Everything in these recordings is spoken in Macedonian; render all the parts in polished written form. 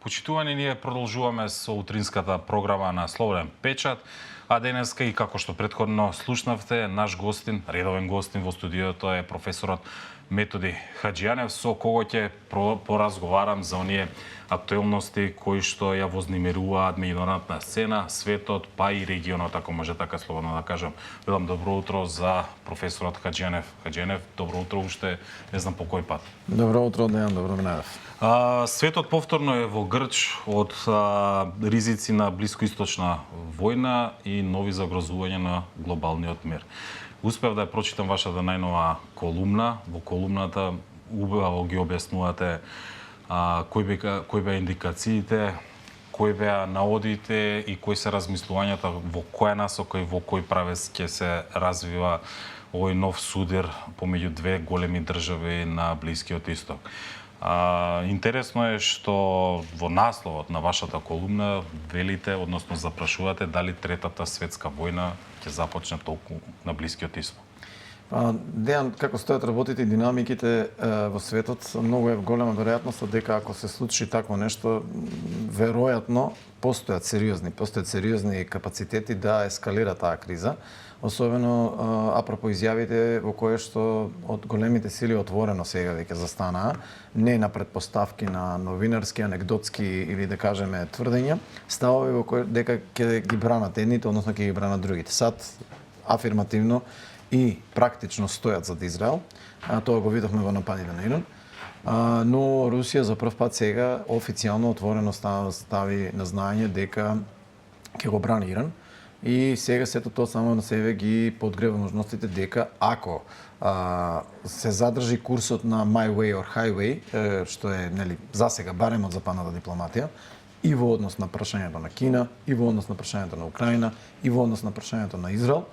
почитувани, ние продолжуваме со утринската програма на Слободен печат, а денеска и како што претходно слушнавте, наш гостин, редовен гостин во студиото е професорот Методи Хаџијанев, со кого ќе поразговарам за оние актуелности кои што ја вознемируваат меѓународната сцена, светот, па и регионот, ако може така слободно да кажам. Велам добро утро за професорот Хаџијанев. Хаџијанев, добро утро уште, не знам по кој пат. Добро утро, Дејан, добро минавев. Светот повторно е во грч од ризици на блискоисточна војна и нови загрозувања на глобалниот мир. Успев да ја прочитам вашата најнова колумна. Во колумната убаво ги објаснувате кои беа индикациите, кои беа наодите и кои се размислувањата во која насока и во кој правец ќе се развива овој нов судир помеѓу две големи држави на Блискиот Исток. Интересно е што во насловот на вашата колумна велите, односно запрашувате дали Третата светска војна ќе започне толку на Блискиот Исток. Дејан, како стојат работите и динамиките во светот, многу е голема веројатноста дека ако се случи такво нешто, веројатно постојат сериозни капацитети да ескалира таа криза, особено апропо изјавите во кое што од големите сили отворено сега веќе застанаа, не на предпоставки на новинарски, анекдотски или да кажеме тврдења, ставови во кои дека ќе ги бранат едните, односно ќе ги бранат другите. САД афирмативно и практично стојат зад Израел, тоа го видовме во нападите на Иран, но Русија за прв пат сега официјално отворено стави на знаење дека ќе го брани Иран. И сега сето тоа само на себе ги подгрева можностите дека ако се задржи курсот на my way or highway, што е нели засега барем од западната дипломатија, и во однос на прашањето на Кина, и во однос на прашањето на Украина, и во однос на прашањето на Израел,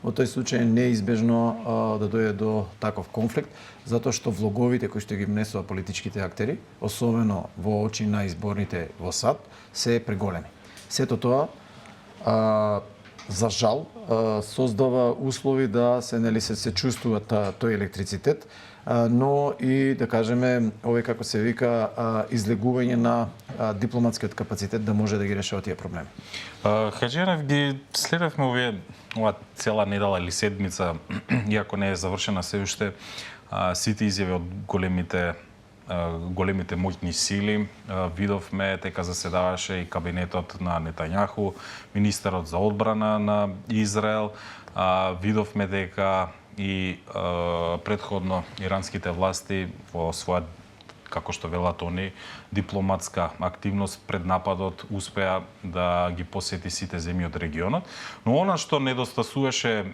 во тој случај е неизбежно да дојде до таков конфликт, затоа што влоговите кои што ги внесува политичките актери, особено во очи на изборните во САД, се преголеми. Сето тоа за жал создава услови да се чувствува тој електрицитет, но и да кажеме овој како се вика излегување на дипломатскиот капацитет да може да ги решава тие проблеми. Хаџијанев, ги следевме ова цела недела или седмица, иако не е завршена се уште, сите изјави од големите моќни сили. Видовме дека заседаваше и кабинетот на Нетањаху, министерот за одбрана на Израел. Видовме дека и претходно иранските власти во своја, како што велат они, дипломатска активност пред нападот успеа да ги посети сите земји од регионот. Но она што недостасуваше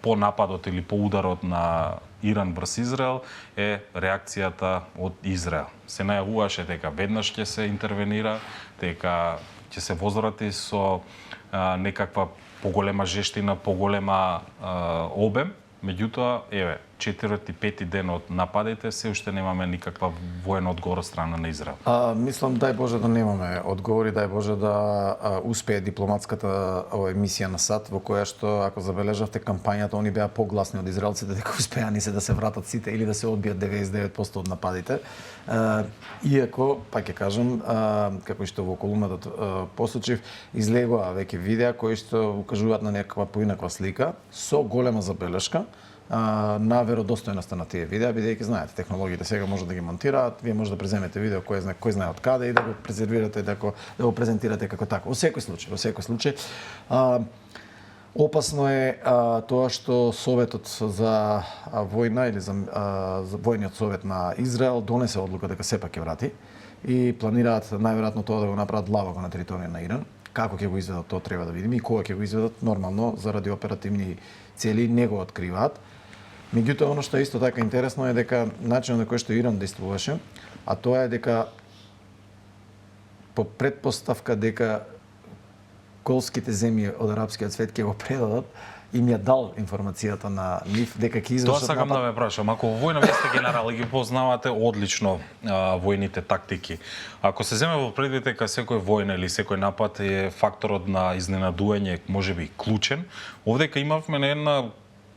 по нападот или по ударот на Иран врз Израел е реакцијата од Израел. Се најавуваше дека веднаш ќе се интервенира, дека ќе се возврати со некаква поголема жештина, поголема обем. Меѓутоа, еве, 4-ти, 5-ти ден од нападите, се уште немаме никаква воен одговор од страна на Израел. Мислам, дај Боже да немаме одговори, дај Боже да успее дипломатската мисија на САД, во која што, ако забележавте кампањата, они беа погласни од израелците дека успеа ни се да се вратат сите или да се одбијат 99% од нападите. Иако, пак ќе кажам, како што во колумната посочив, излегоа веќе видеа кои што укажуваат на некаква поинаква слика со голема забелешка на веродостојноста на тие видеа, бидејќи знаете, технологиите сега може да ги монтираат, вие може да преземете видео кој знае од каде и да го презервирате, да го презентирате како тако. Во секој случај, опасно е тоа што Советот за војна или за војниот совет на Израел донесе одлука дека сепак ќе врати и планираат најверојатно тоа да го направат длабоко на територија на Иран. Како ќе го изведат, тоа треба да видиме и кога ќе го изведат, нормално заради оперативни цели не го откриваат. Меѓутоа, оно што е исто така интересно е дека начинот на кој што Иран действуваше, а тоа е дека по претпоставка дека голските земји од арапскиот свет ќе го предадат, им ја дал информацијата на нив дека ќе извршат напад. Тоа сакам да ве прашам, ако во војна вие сте генерал и ги познавате одлично војните тактики, ако се земе во предвид дека секој војна или секој напад е факторот на изненадување, можеби клучен, овдека имавме на една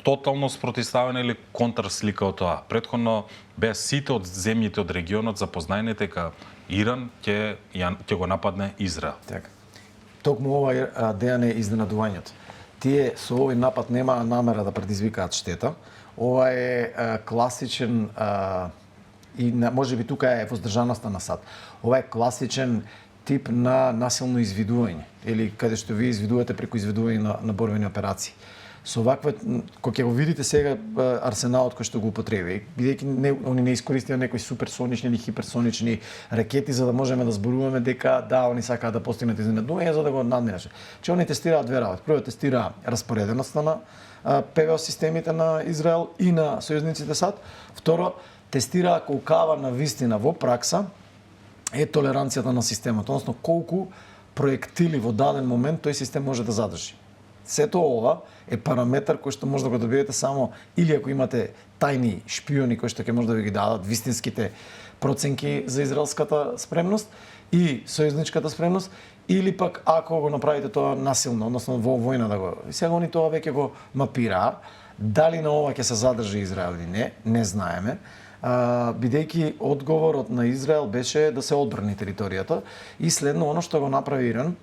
тотално спротивставена или контрслика од тоа. Претходно беа сите од земјите од регионот запознаени дека Иран ќе го нападне Израел. Така. Токму ова Дејан е изненадувањето. Тие со овој напад немаа намера да предизвикаат штета. Ова е класичен и можеби тука е воздржаноста на САД. Ова е класичен тип на насилно извидување или каде што ви извидувате преку извидување на борбени операции. Со ваква, кога ќе го видите сега арсеналот кој што го употреби, бидејќи они не искористија некои суперсонични или хиперсонични ракети за да можеме да зборуваме дека да, они сакаат да постигнат изненадување за да го надминеше. Че они тестираат две работи. Прво тестира распореденоста на ПВО системите на Израел и на сојузниците САД. Второ, тестира колкава на вистина во пракса е толеранцијата на системот, односно колку проектили во даден момент тој систем може да задржи. Сето ова е параметар кој што може да го добиете само или ако имате тајни шпиони кои што ќе може да ви ги дадат вистинските проценки за израелската спремност и сојузничката спремност, или пак ако го направите тоа насилно, односно во војна да го. Сега они тоа веќе го мапираа. Дали на ова ќе се задржи Израел или не знаеме. Бидејќи одговорот на Израел беше да се одбрани територијата и следно оно што го направи Иран,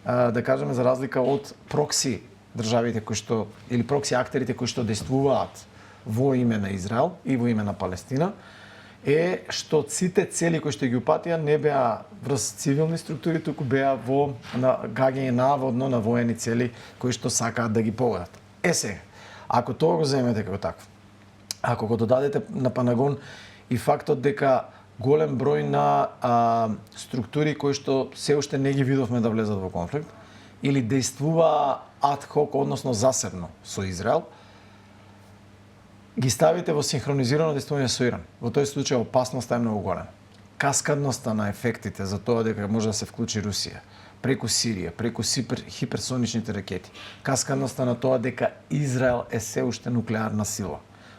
да кажеме за разлика од прокси државите кои што или прокси актерите кои што действуваат во име на Израел и во име на Палестина, е што сите цели кои што ги упатија не беа врз цивилни структури, туку беа во гаѓање наводно на воени цели кои што сакаат да ги погодат. Сега, ако тоа го земете како такво, ако го додадете на панагон и фактот дека голем број на структури кои што се уште не ги видовме да влезат во конфликт или действува ад хок, односно засебно со Израел, ги ставите во синхронизирано действување со Иран. Во тој случај опасноста е многу голема. Каскадноста на ефектите за тоа дека може да се вклучи Русија преку Сирија, преку хиперсоничните ракети, каскадноста на тоа дека Израел е се уште нуклеарна сила,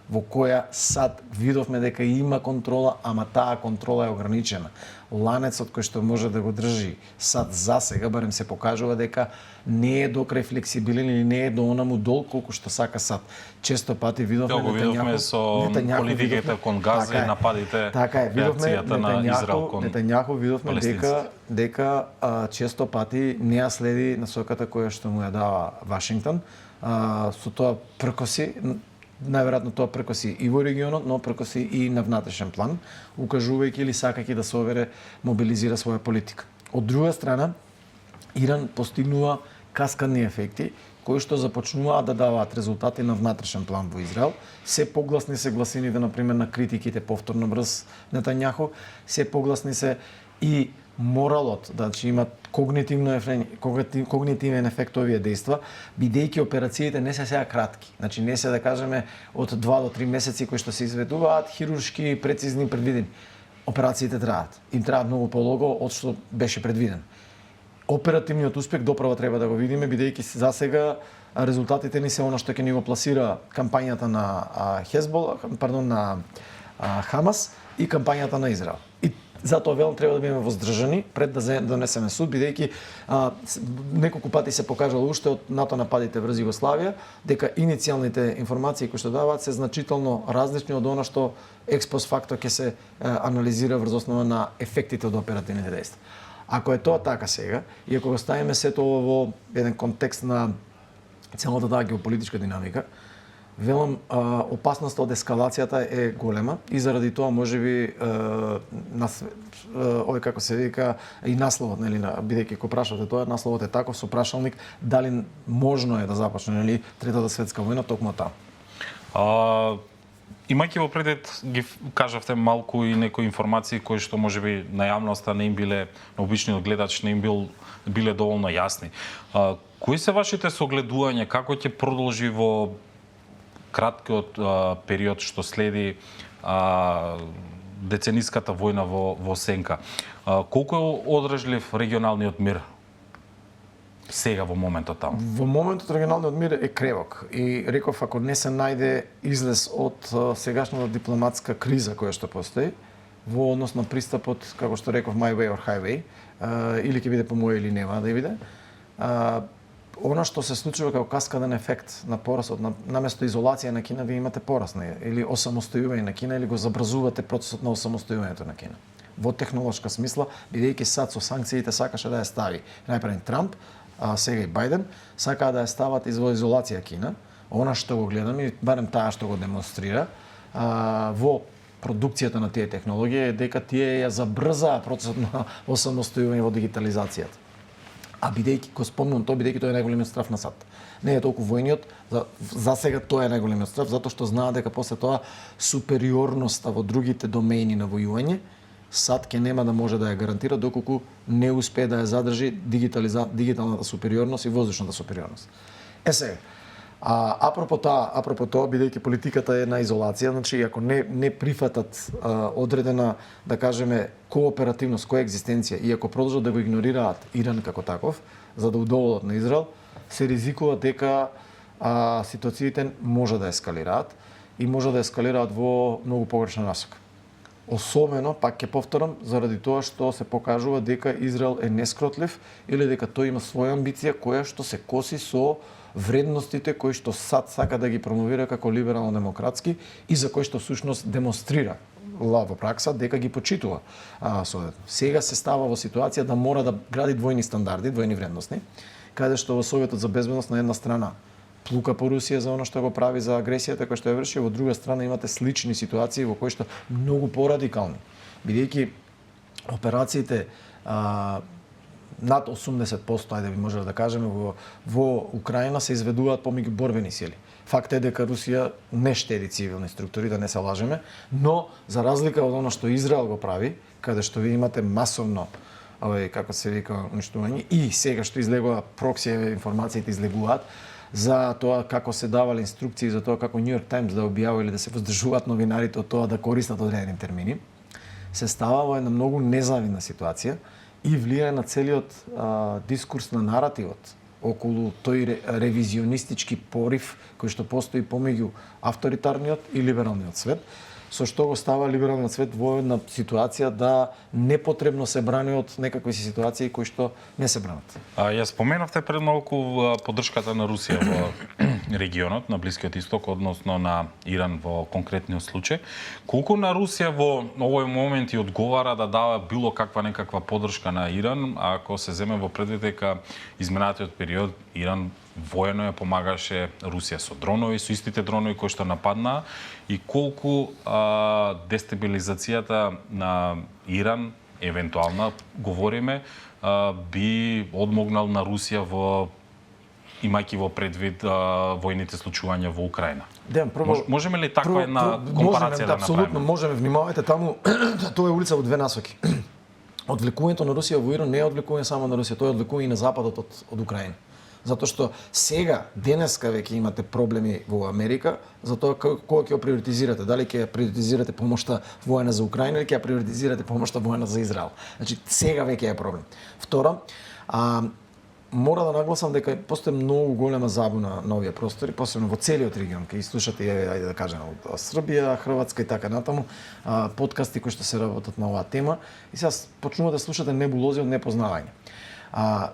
во која САД видовме дека има контрола, ама таа контрола е ограничена. Ланецот кој што може да го држи САД за сега, барем се покажува дека не е до крај флексибилен или не е до онаму дол колку што сака САД. Често пати видовме видовме со политиката кон Газа и нападите, реакцијата на Израел кон Нетањаху видовме дека често пати не ја следи насоката која што му ја дава Вашингтон. Со тоа пркоси, најверојатно тоа прекоси и во регионот, но прекоси и на внатрешен план, укажувајќи или сакајќи да се овере мобилизира своја политика. Од друга страна, Иран постигнува каскадни ефекти кои што започнуваат да даваат резултати на внатрешен план во Израел. Се погласни се гласините, например, на критиките повторно врз Нетањаху, се погласни се и моралот, значи има когнитивен ефект овие дејства, бидејќи операциите не се сега кратки. Значи не се да кажеме од 2 до 3 месеци кои што се изведуваат хируршки, прецизни, предвидени. Операциите траат. Им траат многу полого од што беше предвидено. Оперативниот успех доправа треба да го видиме, бидејќи за сега резултатите ни се она што ќе ни го пласира кампањата на на Хамас и кампањата на Израел. И затоа велам треба да бидеме воздржани пред да донесеме суд, бидејќи неколку пати се покажало уште од НАТО нападите врз Југославија дека иницијалните информации кои што даваат се значително различни од она што експост-факто ќе се анализира врз основа на ефектите од оперативните дејства. Ако е тоа така сега и ако го ставиме сето ово во еден контекст на целата таа геополитичка динамика, велам, опасноста од ескалацијата е голема и заради тоа можеби овој како се вика и насловот, нели, бидејќи го прашавате тоа, насловот е таков со прашалник дали можно е да започне, нели, Третата светска војна токму таму. Имајќи во предвид, ги кажавте малку и некои информации кои што можеби на јавноста не им биле, на обичниот гледач не им биле доволно јасни. Кои се вашите согледувања, како ќе продолжи во краткиот период што следи децениската војна во сенка? Колку е одржлив регионалниот мир сега во моментот таму? Во моментот регионалниот мир е кревок и реков ако не се најде излез од сегашната дипломатска криза која што постои во однос на пристапот, како што реков, my way or highway, или ќе биде по мој или нема да биде, она што се случува како каскаден ефект на порасот, наместо изолација на Кина, вие имате порас на или осамостојување на Кина, или го забрзувате процесот на осамостојувањето на Кина. Во технолошка смисла, бидејќи САД со санкциите сакаше да ја стави најпред Трамп, а сега и Бајден, сакаа да ја стават во изолација Кина. Она што го гледаме, барем таа што го демонстрира, во продукцијата на тие технологии е дека тие ја забрзаа процесот на осамостојување во дигитализацијата. А бидејќи, го спомнувам тоа, бидејќи тоа е најголемиот страв на САД. Не е толку војниот, за сега тоа е најголемиот страв, затоа што знаат дека после тоа супериорноста во другите домени на војување, САД ќе нема да може да ја гарантира доколку не успее да ја задржи дигиталната супериорност и воздушната супериорност. Сега, апропо тоа, бидејќи политиката е на изолација, значи ако не прифатат одредена, да кажеме, кооперативност, коегзистенција, и ако продолжат да го игнорираат Иран како таков, за да удоволат на Израел, се ризикува дека ситуациите може да ескалираат и може да ескалираат во многу погрешна насока. Особено, пак ќе повторам, заради тоа што се покажува дека Израел е нескротлив или дека тој има своја амбиција која што се коси со вредностите кои што САД сака да ги промовира како либерално-демократски и за кои што всушност демонстрира во пракса дека ги почитува соодветно. Сега се става во ситуација да мора да гради двојни стандарди, двојни вредностни, каде што во Советот за безбедност на една страна плука по Русија за она што го прави за агресијата која што ја врши, во друга страна имате слични ситуации во кои што многу порадикални, бидејќи операциите над 80%, ајде би можеле да кажеме, во Украина се изведуваат помеѓу борбени сили. Факт е дека Русија не штеди цивилни структури, да не се лажеме, но за разлика од оно што Израел го прави, каде што ви имате масовно како се вика уништување, и сега што излегува прокси информациите излегуваат за тоа како се давале инструкции за тоа како Нью Йорк Таймс да објавува или да се воздржуваат новинарите од тоа да користат одредени термини, се става во една многу незавидна ситуација и влијае на целиот дискурс на наративот околу тој ревизионистички порив кој што постои помеѓу авторитарниот и либералниот свет, со што го става либералниот свет во една ситуација да непотребно се брани од некакви ситуации кои што не се бранат. Ја споменавте пред малку поддршката на Русија во регионот, на Блискиот Исток, односно на Иран во конкретниот случај. Колку на Русија во овој момент и одговара да дава било каква некаква поддршка на Иран, ако се земе во предвид дека изминатиот период Иран воено ја помагаше Русија со дронови, со истите дронови кои што нападнаа, и колку дестабилизацијата на Иран, евентуална, говориме, би одмогнал на Русија во имајќи во предвид војните случувања во Украина. Можеме ли таква една компарација да направиме? Апсолутно можеме. Внимавајте, таму тоа е улица во две насоки. Одвлекувањето на Русија во Иран не е одвлекување само на Русија, тоа е одвлекување и на западот од Украина. Затоа што сега, денеска веќе имате проблеми во Америка, затоа кога ќе ја приоритизирате, дали ќе ја приоритизирате помошта воена за Украина или ќе ја приоритизирате помошта воена за Израел. Значи сега веќе е проблем. Второ, мора да нагласам дека постои многу голема забуна на овие простори, посебно во целиот регион, кај слушате, ајде да кажеме, од Србија, Хрватска и така натаму, подкасти кои што се работат на оваа тема, и сега почнувате да слушате небулози од непознавање.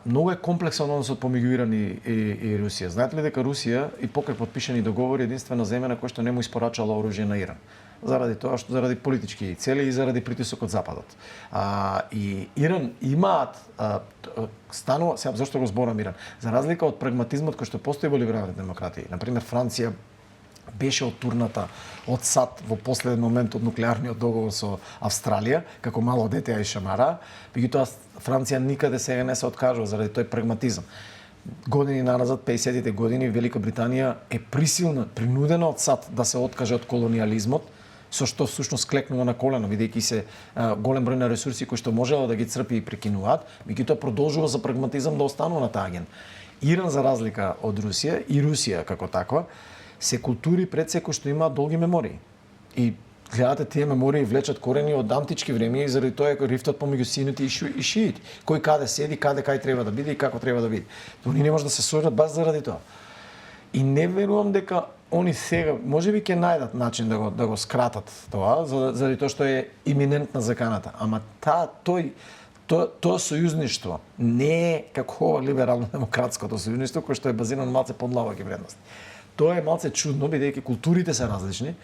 Многу е комплексен односот помеѓу Иран и Русија. Знаете ли дека Русија и покрај подпишани договори единствена земја на која што не му испорачала оружје на Иран? Заради тоа што заради политички цели и заради притисок од западот. И Иран имаат станува, сега зашто го зборам Иран? За разлика од прагматизмот кој што постои во либералните демократии. На пример Франција беше оттурната од САД во последен момент од нуклеарниот договор со Австралија, како мало дете ја и шамара, меѓутоа Франција никаде сега не се откажува заради тој прагматизам. Години назад, 50-тите години, Велика Британија е принудена од САД да се откаже од колониализмот, со што всушност клекнува на колено, бидејќи се голем број на ресурси кои што можела да ги црпи и прекинуваат, меѓутоа продолжува за прагматизам да останува на таа агент. Иран, за разлика од Русија, и Русија како таква, се култури пред секој што имаат долги мемории. И гледате, тие мемории влечат корени од антички време и заради тоа е рифтот помеѓу сините и шиите. Кој каде седи, кај треба да биде и како треба да биде. Они не може да се сорат баш заради тоа. И не верувам дека они сега можеби ќе најдат начин да го скратат тоа, заради тоа што е иминентна заканата. Ама тој Тоа сојузништво не е како ова либерално-демократското сојузништво кое што е базирано на малце подлабоки вредности. Тоа е малце чудно бидејќи културите се различни.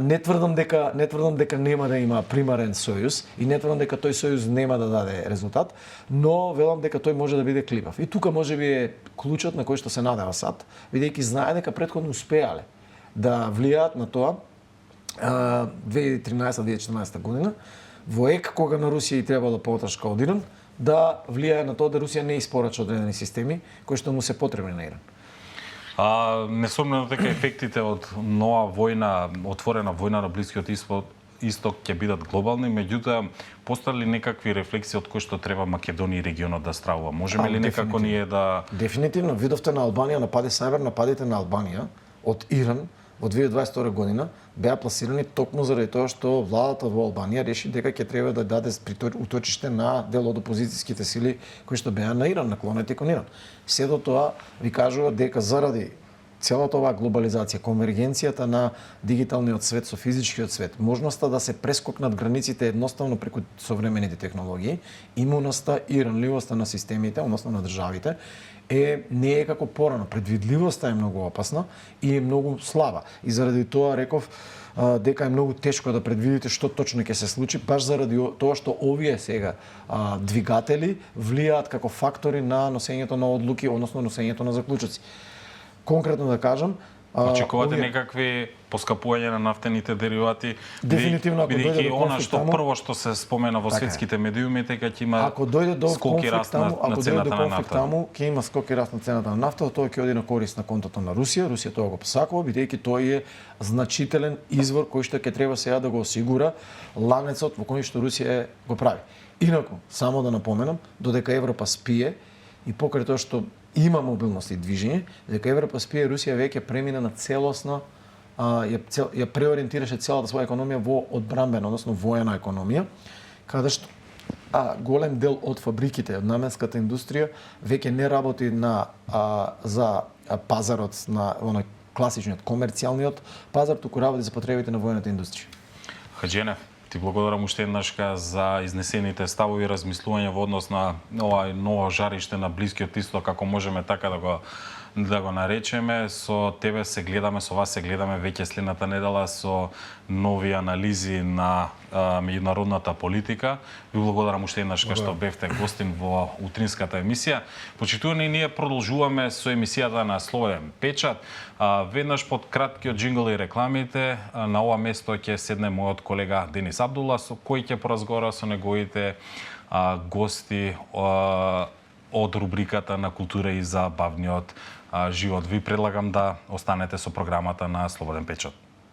Не тврдам дека нема да има примарен сојуз и не тврдам дека тој сојуз нема да даде резултат, но велам дека тој може да биде клипав. И тука можеби е клучот на кој што се надева САД, бидејќи знае дека претходно успеале да влијаат на тоа 2013-2014 година во ЕК кога на Русија и требало потрошка од Иран да влијае на тоа да Русија не испорача одредени системи кои што му се потребни на Иран. Несомнено дека ефектите од нова војна, отворена војна на Блискиот Исток ќе бидат глобални, меѓутоа постои некакви рефлексии од кои што треба Македонија и регионот да стравува? Можеме ли некако ние да... Дефинитивно, видовте на Албанија, нападите на Албанија од Иран во 2022 година беа пласирани токму заради тоа што владата во Албанија реши дека ќе треба да даде уточиште на дел од опозицијските сили кои што беа на Иран, наклонети кон Иран. Сето тоа ви кажува дека заради целата оваа глобализација, конвергенцијата на дигиталниот свет со физичкиот свет, можноста да се прескокнат границите едноставно преку современите технологии, имуноста и ранливоста на системите, односно на државите, не е како порано. Предвидливоста е многу опасна и е многу слаба. И заради тоа реков дека е многу тешко да предвидите што точно ќе се случи, баш заради тоа што овие сега двигатели влијаат како фактори на носењето на одлуки, односно носењето на заклучоци. Конкретно да кажам, очекувате некакви поскапување на нафтените деривати? Дефинитивно, ако дојде до она што прво што се спомена во светските медиуми дека ќе има скоки раст на цената на нафта. Таму ќе има скоки раст на цената на нафта, тоа ќе оди на корист на контото на Русија. Русија тоа го посакува бидејќи тој е значителен извор кој што ќе треба сега да го осигура ланецот во кој што Русија го прави. Инаку, само да напоменам, додека Европа спие и покрај тоа што има мобилност и движење, дека Европа спие, Русија веќе премина на целосно, ја преориентираше целата своја економија во одбранбена, односно воена економија, каде што голем дел од фабриките, од наменската индустрија веќе не работи за пазарот на оној класичниот комерцијалниот пазар, туку работи за потребите на воената индустрија. Хаџенев, ти благодарам уште еднашка за изнесените ставови и размислувања во однос на ова ново жариште на Блискиот Исток, како можеме така да го наречеме. Со тебе се гледаме, со вас се гледаме веќе следната недела со нови анализи на меѓународната политика. Ви благодарам уште еднашка што бевте гостин во утринската емисија. Почитувани, ние продолжуваме со емисијата на Слободен печат. Веднаш под краткиот джингл и рекламите, на ова место ќе седне мојот колега Денис Абдула, со кој ќе поразговара со неговите гости од рубриката на култура и забавниот живот. Ви предлагам да останете со програмата на Слободен печат.